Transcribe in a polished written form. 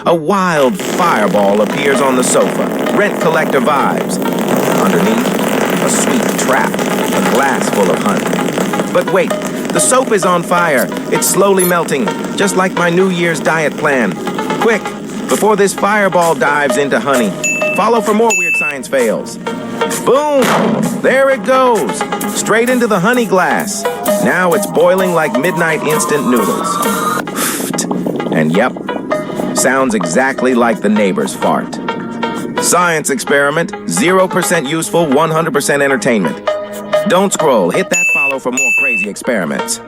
A wild fireball appears on the sofa. Rent collector vibes. Underneath, a sweet trap. A glass full of honey. But wait, the soap is on fire. It's slowly melting, just like my New Year's diet plan. Quick, before this fireball dives into honey. Follow for more weird science fails. Boom! There it goes. Straight into the honey glass. Now it's boiling like midnight instant noodles. And yep, sounds exactly like the neighbor's fart. Science experiment, 0% useful, 100% entertainment. Don't scroll, hit that follow for more crazy experiments.